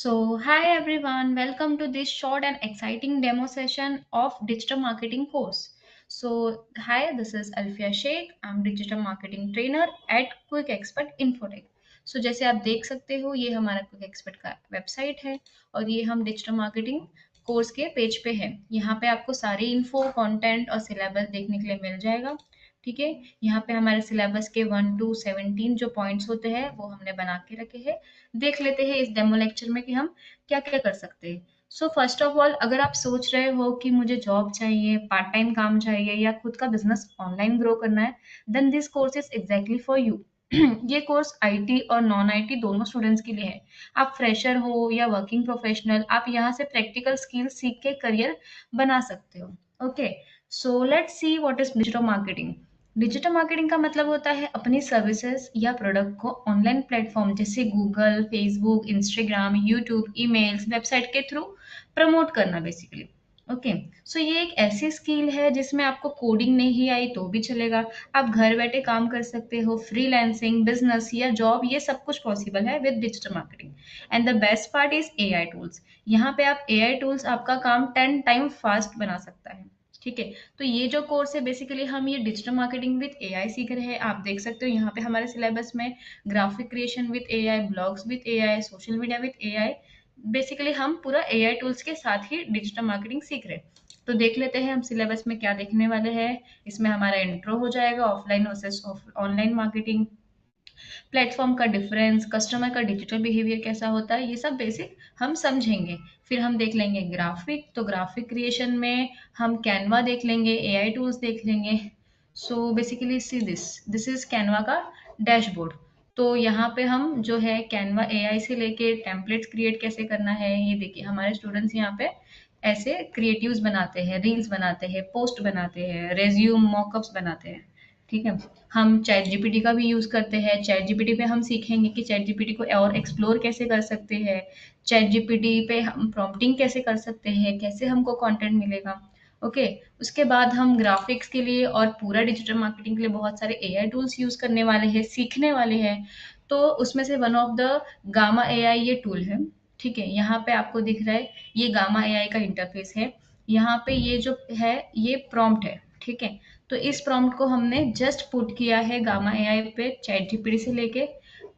Hi everyone, welcome to this short and exciting demo session of digital marketing course. Hi, this is Alfia Sheikh. I'm digital marketing trainer at Quick Expert Infotech. जैसे आप देख सकते हो, ये हमारा quick expert का website है और ये हम डिजिटल मार्केटिंग कोर्स के पेज पे है। यहाँ पे आपको सारी इन्फो, कंटेंट और सिलेबस देखने के लिए मिल जाएगा। ठीक है, यहाँ पे हमारे सिलेबस के 1 to 17 जो पॉइंट्स होते हैं वो हमने बना के रखे हैं। देख लेते हैं इस डेमो लेक्चर में कि हम क्या क्या कर सकते हैं। फर्स्ट ऑफ ऑल, अगर आप सोच रहे हो कि मुझे जॉब चाहिए, पार्ट टाइम काम चाहिए या खुद का बिजनेस ऑनलाइन ग्रो करना है, then this course is exactly for you. ये कोर्स आईटी और नॉन आईटी दोनों स्टूडेंट्स के लिए है। आप फ्रेशर हो या वर्किंग प्रोफेशनल, आप यहाँ से प्रैक्टिकल स्किल सीख के करियर बना सकते हो। Okay, so let's see what is digital marketing. Digital marketing का मतलब होता है अपनी सर्विसेज या प्रोडक्ट को ऑनलाइन प्लेटफॉर्म जैसे Google, Facebook, Instagram, YouTube, emails, website के थ्रू प्रमोट करना बेसिकली। ओके, सो ये एक ऐसी स्किल है जिसमें आपको कोडिंग नहीं आई तो भी चलेगा। आप घर बैठे काम कर सकते हो, फ्रीलांसिंग, बिजनेस या जॉब, ये सब कुछ पॉसिबल है with digital marketing. And the best part is AI tools. यहाँ पे आप एआई टूल्स आपका काम 10 टाइम फास्ट बना सकता है। ठीक है, तो ये जो कोर्स है बेसिकली हम ये डिजिटल मार्केटिंग विद एआई सीख रहे हैं। आप देख सकते हो यहाँ पे हमारे सिलेबस में graphic creation with AI, blogs with AI, social media with AI. Basically हम पूरा एआई टूल्स के साथ ही डिजिटल मार्केटिंग सीख रहे हैं। तो देख लेते हैं हम सिलेबस में क्या देखने वाले हैं। इसमें हमारा इंट्रो हो जाएगा, offline versus online marketing, platform का डिफरेंस, कस्टमर का डिजिटल बिहेवियर कैसा होता है, ये सब बेसिक हम समझेंगे। फिर हम देख लेंगे ग्राफिक, तो ग्राफिक क्रिएशन में हम कैनवा देख लेंगे, एआई टूल्स देख लेंगे। Basically see this is Canva का डैशबोर्ड। तो यहाँ पे हम जो है कैनवा एआई से लेके टेम्पलेट्स क्रिएट कैसे करना है, ये देखिए हमारे स्टूडेंट्स यहाँ पे ऐसे क्रिएटिव्स बनाते हैं, रील्स बनाते हैं, पोस्ट बनाते हैं, रेज्यूम, मॉकअप्स बनाते हैं। ठीक है, हम चैट जीपीटी का भी यूज़ करते हैं। चैट जीपीटी पे हम सीखेंगे कि चैट जीपीटी को और एक्सप्लोर कैसे कर सकते हैं, चैट जीपीटी पे हम प्रॉम्प्टिंग कैसे कर सकते हैं, कैसे हमको कंटेंट मिलेगा। ओके, उसके बाद हम ग्राफिक्स के लिए और पूरा डिजिटल मार्केटिंग के लिए बहुत सारे एआई टूल्स यूज़ करने वाले हैं, सीखने वाले हैं। तो उसमें से one of the gamma AI ये टूल है। ठीक है, यहाँ पे आपको दिख रहा है ये गामा एआई का इंटरफेस है। यहाँ पे ये जो है ये प्रॉम्प्ट है। ठीक है, तो इस प्रॉम्प्ट को हमने जस्ट पुट किया है गामा एआई पे चैट जीपीटी से लेके।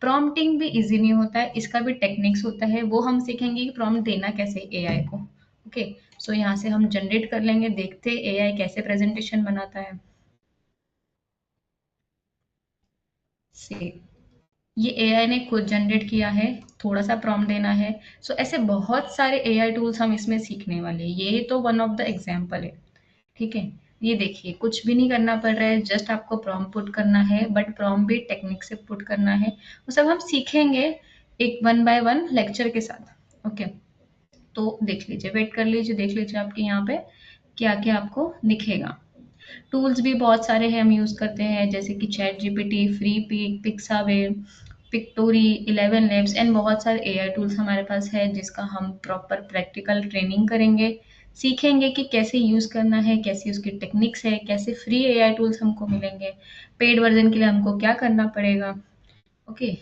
प्रॉम्प्टिंग भी इजी नहीं होता है, इसका भी टेक्निक्स होता है, वो हम सीखेंगे कि प्रॉम्प्ट देना कैसे एआई को। ओके, यहाँ से हम जनरेट कर लेंगे, देखते एआई कैसे प्रेजेंटेशन बनाता है। से ये एआई ने खुद जनरेट किया है, थोड़ा सा प्रॉम्प्ट देना है। ऐसे बहुत सारे एआई टूल्स हम इसमें सीखने वाले हैं, ये तो वन ऑफ द एग्जाम्पल है। ठीक है, ये देखिए कुछ भी नहीं करना पड़ रहा है, जस्ट आपको प्रॉम्प्ट पुट करना है, बट प्रॉम्प्ट भी टेक्निक से पुट करना है। वो सब हम सीखेंगे एक वन बाय वन लेक्चर के साथ। ओके, तो देख लीजिए, वेट कर लीजिए, देख लीजिए आपके यहाँ पे क्या क्या आपको दिखेगा। टूल्स भी बहुत सारे हैं हम यूज़ करते हैं, जैसे कि ChatGPT, Freepik, Pixabay, Pictory, 11 labs and बहुत सारे एआई टूल्स हमारे पास है जिसका हम प्रॉपर प्रैक्टिकल ट्रेनिंग करेंगे, सीखेंगे कि कैसे यूज़ करना है, कैसी उसकी टेक्निक्स है, कैसे फ्री एआई टूल्स हमको मिलेंगे, पेड वर्जन के लिए हमको क्या करना पड़ेगा। ओके,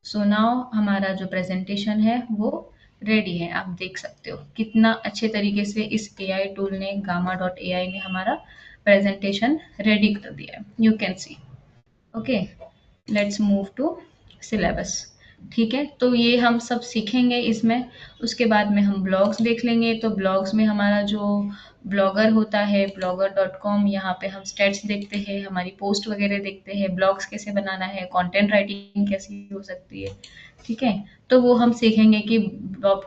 सो नाउ हमारा जो प्रेजेंटेशन है वो रेडी है। आप देख सकते हो कितना अच्छे तरीके से इस एआई टूल ने, गामा डॉट एआई ने हमारा प्रेजेंटेशन रेडी कर दिया है, you can see. Okay, let's move to syllabus. ठीक है, तो ये हम सब सीखेंगे इसमें। उसके बाद में हम ब्लॉग्स देख लेंगे, तो ब्लॉग्स में हमारा जो ब्लॉगर होता है, blogger.com, यहाँ पे हम स्टेट्स देखते हैं, हमारी पोस्ट वगैरह देखते हैं, ब्लॉग्स कैसे बनाना है, कंटेंट राइटिंग कैसी हो सकती है। ठीक है, तो वो हम सीखेंगे कि ब्लॉग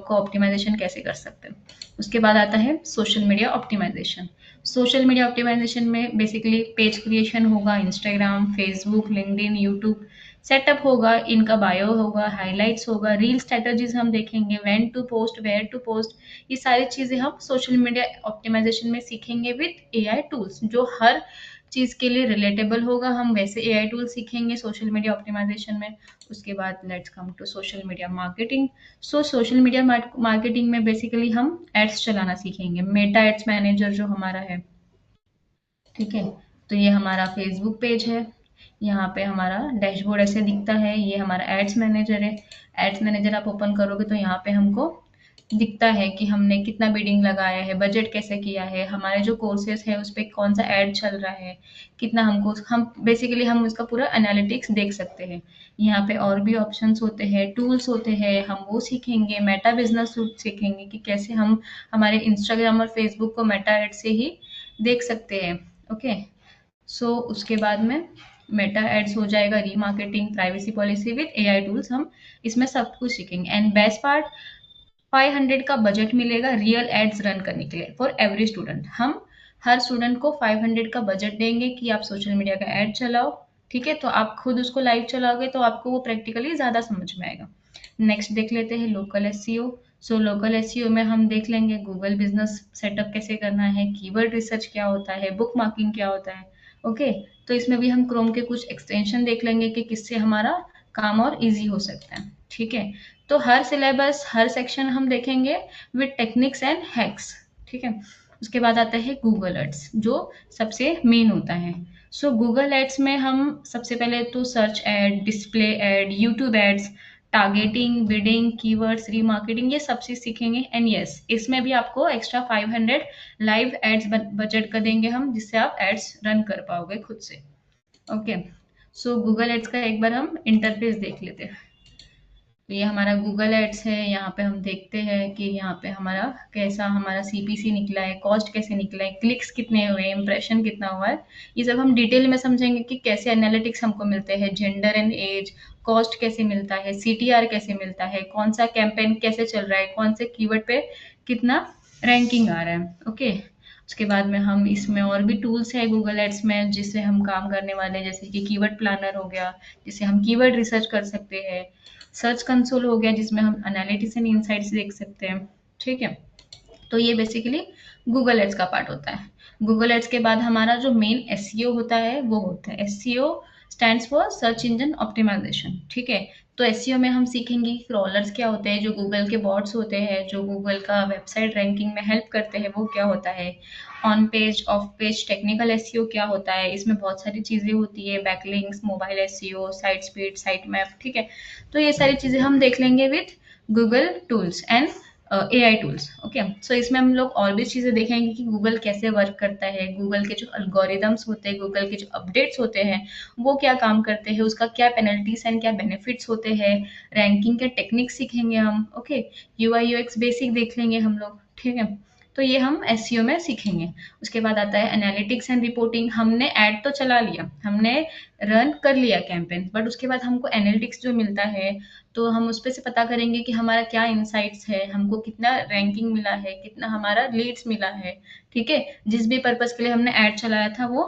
को ऑप्टिमाइजेशन कैसे कर सकते हैं। उसके बाद आता है social media optimisation. Social media optimisation में बेसिकली पेज क्रिएशन होगा, Instagram, Facebook, LinkedIn, YouTube setup होगा, इनका बायो होगा, हाइलाइट्स होगा, रील स्ट्रेटजीज हम देखेंगे, when to post, where to post, ये सारी चीजें हम सोशल मीडिया ऑप्टिमाइजेशन में सीखेंगे विद एआई टूल्स, जो हर चीज के लिए रिलेटेबल होगा। हम वैसे एआई टूल सीखेंगे सोशल मीडिया ऑप्टिमाइजेशन में। उसके बाद let's come to social media marketing. Social media marketing में बेसिकली हम एड्स चलाना सीखेंगे, मेटा एड्स मैनेजर जो हमारा है। ठीक है, तो ये हमारा फेसबुक पेज है, यहाँ पे हमारा डैशबोर्ड ऐसे दिखता है, ये हमारा एड्स मैनेजर है। एड्स मैनेजर आप ओपन करोगे तो यहाँ पे हमको दिखता है कि हमने कितना बिडिंग लगाया है, बजट कैसे किया है, हमारे जो कोर्सेज है उस पे कौन सा ऐड चल रहा है, कितना हमको हम बेसिकली हम उसका पूरा एनालिटिक्स देख सकते हैं। यहाँ पे और भी ऑप्शंस होते हैं, टूल्स होते हैं, हम वो सीखेंगे। मेटा बिजनेस सूट सीखेंगे कि कैसे हम हमारे इंस्टाग्राम और फेसबुक को मेटा एड से ही देख सकते हैं। ओके, सो उसके बाद में मेटा एड्स हो जाएगा, remarketing, privacy policy with AI tools, हम इसमें सब कुछ सीखेंगे। एंड बेस्ट पार्ट, 500 का बजट मिलेगा रियल एड्स रन करने के लिए फॉर एवरी स्टूडेंट। हम हर स्टूडेंट को 500 का बजट देंगे कि आप सोशल मीडिया का एड चलाओ। ठीक है, तो आप खुद उसको लाइव चलाओगे तो आपको वो प्रैक्टिकली ज़्यादा समझ में आएगा। नेक्स्ट देख लेते हैं local SEO. So local SEO में हम देख लेंगे गूगल बिजनेस सेटअप कैसे करना है, कीवर्ड रिसर्च क्या होता है, बुक मार्किंग क्या होता है। ओके, तो इसमें भी हम क्रोम के कुछ एक्सटेंशन देख लेंगे कि किससे हमारा काम और इजी हो सकता है। ठीक है, तो हर सिलेबस हर सेक्शन हम देखेंगे विद टेक्निक्स एंड हैक्स। ठीक है, उसके बाद आता है गूगल एड्स जो सबसे मेन होता है। सो गूगल एड्स में हम सबसे पहले तो search ad, display ad, YouTube ads, targeting, bidding, keywords, remarketing, ये सब चीज सीखेंगे। एंड यस, इसमें भी आपको एक्स्ट्रा 500 लाइव एड्स बजट का देंगे हम, जिससे आप एड्स रन कर पाओगे खुद से। ओके, सो गूगल एड्स का एक बार हम इंटरफेस देख लेते हैं। तो ये हमारा गूगल एड्स है। यहाँ पे हम देखते हैं कि यहाँ पे हमारा कैसा हमारा सीपीसी निकला है, कॉस्ट कैसे निकला है, क्लिक्स कितने हुए, इंप्रेशन कितना हुआ है। ये सब हम डिटेल में समझेंगे कि कैसे एनालिटिक्स हमको मिलते हैं, जेंडर एंड एज, कॉस्ट कैसे मिलता है, सीटीआर कैसे मिलता है, कौन सा कैंपेन कैसे चल रहा है, कौन से कीवर्ड पे कितना रैंकिंग आ रहा है। ओके, उसके बाद में हम इसमें और भी टूल्स है गूगल एड्स में जिससे हम काम करने वाले हैं, जैसे कि कीवर्ड प्लानर हो गया, जिससे हम कीवर्ड रिसर्च कर सकते हैं। सर्च कंसोल हो गया जिसमें हम एनालिटिक्स एंड इनसाइट्स देख सकते हैं। ठीक है, तो ये बेसिकली गूगल एड्स का पार्ट होता है। गूगल एड्स के बाद हमारा जो मेन एसईओ होता है वो होता है SEO stands for search engine optimisation. ठीक है, तो एसईओ में हम सीखेंगे क्रॉलर्स क्या होते हैं, जो गूगल के बॉट्स होते हैं, जो गूगल का वेबसाइट रैंकिंग में हेल्प करते हैं, वो क्या होता है। On page, off page, technical SEO क्या होता है, इसमें बहुत सारी चीजें होती है, backlinks, mobile SEO, site speed, site map. ठीक है, तो ये सारी चीजें हम देख लेंगे with Google tools and AI tools. Okay, so इसमें हम लोग और भी चीजें देखेंगे कि गूगल कैसे वर्क करता है, गूगल के जो अल्गोरिदम्स होते हैं, गूगल के जो अपडेट्स होते हैं वो क्या काम करते हैं, उसका क्या पेनल्टीज एंड क्या बेनिफिट्स होते हैं। रैंकिंग के टेक्निक सीखेंगे हम। ओके, यूआई यूएक्स बेसिक देख लेंगे हम लोग। ठीक है, तो ये हम एसईओ में सीखेंगे। उसके बाद आता है एनालिटिक्स एंड रिपोर्टिंग। हमने ऐड तो चला लिया, हमने रन कर लिया कैंपेन, बट उसके बाद हमको एनालिटिक्स जो मिलता है तो हम उस पे से पता करेंगे कि हमारा क्या इनसाइट्स है, हमको कितना रैंकिंग मिला है, कितना हमारा लीड्स मिला है। ठीक है, जिस भी पर्पज के लिए हमने ऐड चलाया था वो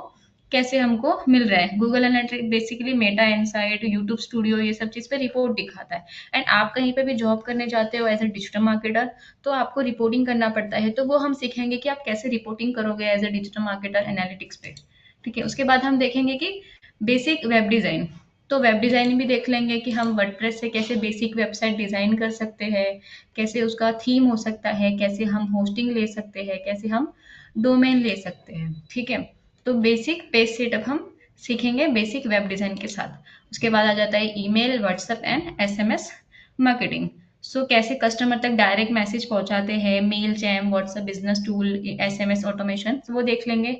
कैसे हमको मिल रहा है। Google analytics basically Meta insight, YouTube studio, ये सब चीज पे रिपोर्ट दिखाता है। एंड आप कहीं पे भी जॉब करने जाते हो एज ए डिजिटल मार्केटर तो आपको रिपोर्टिंग करना पड़ता है, तो वो हम सीखेंगे कि आप कैसे रिपोर्टिंग करोगे as a digital marketer analytics पे। ठीक है, उसके बाद हम देखेंगे कि बेसिक वेब डिजाइन। तो वेब डिजाइन भी देख लेंगे कि हम वर्डप्रेस से कैसे बेसिक वेबसाइट डिजाइन कर सकते हैं, कैसे उसका थीम हो सकता है, कैसे हम होस्टिंग ले सकते हैं, कैसे हम डोमेन ले सकते हैं। ठीक है, तो बेसिक पेज सेटअप हम सीखेंगे बेसिक वेब डिजाइन के साथ। उसके बाद आ जाता है email, WhatsApp and SMS marketing. So कैसे कस्टमर तक डायरेक्ट मैसेज पहुंचाते हैं, मेल, जैम, WhatsApp business tool, SMS automation, वो देख लेंगे।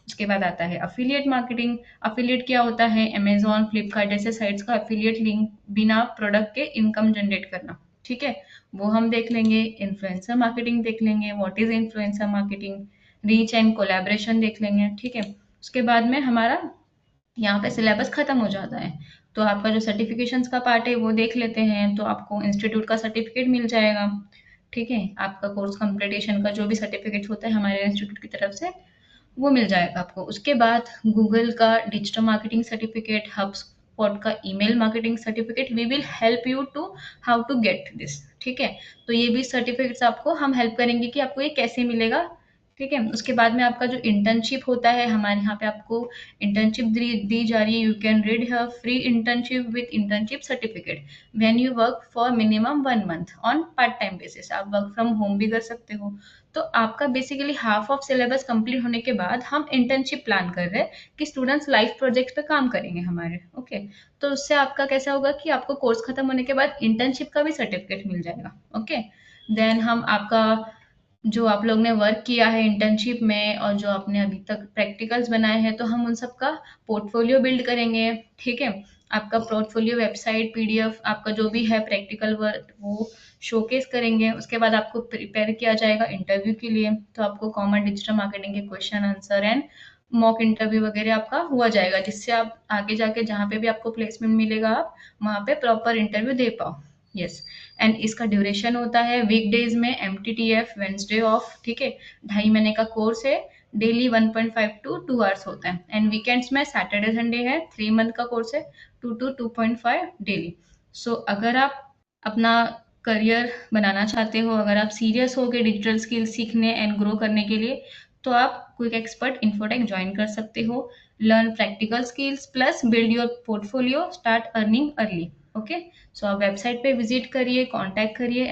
उसके बाद आता है अफिलिएट मार्केटिंग। अफिलिएट क्या होता है, अमेजॉन, फ्लिपकार्ट जैसे साइट्स का अफिलिएट लिंक बिना प्रोडक्ट के इनकम जनरेट करना। ठीक है, वो हम देख लेंगे। इन्फ्लुएंसर मार्केटिंग देख लेंगे, what is influencer marketing, reach and collaboration देख लेंगे। ठीक है, उसके बाद में हमारा यहाँ पे सिलेबस खत्म हो जाता है। तो आपका जो सर्टिफिकेशंस का पार्ट है वो देख लेते हैं, तो आपको इंस्टीट्यूट का सर्टिफिकेट मिल जाएगा। ठीक है, आपका कोर्स कंप्लीटेशन का जो भी सर्टिफिकेट होता है हमारे इंस्टीट्यूट की तरफ से वो मिल जाएगा आपको। उसके बाद गूगल का डिजिटल मार्केटिंग सर्टिफिकेट, हबस्पॉट का email marketing certificate, we will help you to how to get this. ठीक है, तो ये भी सर्टिफिकेट्स आपको हम हेल्प करेंगे कि आपको ये कैसे मिलेगा। ठीक है। उसके बाद में आपका जो इंटर्नशिप होता है, हमारे यहाँ पे आपको इंटर्नशिप दी जा रही है। You can read her free internship with internship certificate when you work for minimum 1 month on part time basis. आप वर्क फ्रॉम होम भी कर सकते हो। तो आपका basically half of syllabus complete होने के बाद हम इंटर्नशिप प्लान कर रहे हैं कि स्टूडेंट्स लाइव प्रोजेक्ट पे काम करेंगे हमारे। ओके, तो उससे आपका कैसा होगा कि आपको कोर्स खत्म होने के बाद इंटर्नशिप का भी सर्टिफिकेट मिल जाएगा। ओके, देन हम आपका जो आप लोग ने वर्क किया है इंटर्नशिप में और जो आपने अभी तक प्रैक्टिकल्स बनाए हैं, तो हम उन सब का पोर्टफोलियो बिल्ड करेंगे। ठीक है, आपका पोर्टफोलियो वेबसाइट पीडीएफ आपका जो भी है प्रैक्टिकल वर्क वो शोकेस करेंगे। उसके बाद आपको प्रिपेयर किया जाएगा इंटरव्यू के लिए। तो आपको कॉमन डिजिटल मार्केटिंग के question answer and mock interview वगैरह आपका हुआ जाएगा, जिससे आप आगे जाके जहाँ पे भी आपको प्लेसमेंट मिलेगा आप वहाँ पे प्रॉपर इंटरव्यू दे पाओ। यस, एंड इसका ड्यूरेशन होता है वीकडेज में MTTF वेंसडे ऑफ। ठीक है, 2.5 महीने का कोर्स है। डेली 1.5 to 2 आवर्स होता है एंड वीकेंड्स में सैटरडे संडे है। 3 मंथ का कोर्स है, 2 to 2.5 डेली। सो अगर आप अपना करियर बनाना चाहते हो, अगर आप सीरियस हो के डिजिटल स्किल्स सीखने एंड ग्रो करने के लिए, तो आप क्विक एक्सपर्ट इन्फोटेक ज्वाइन कर सकते हो। Learn practical skills plus build your portfolio, start earning early. Okay, so आप वेबसाइट पे विजिट करिए, कांटेक्ट करिए।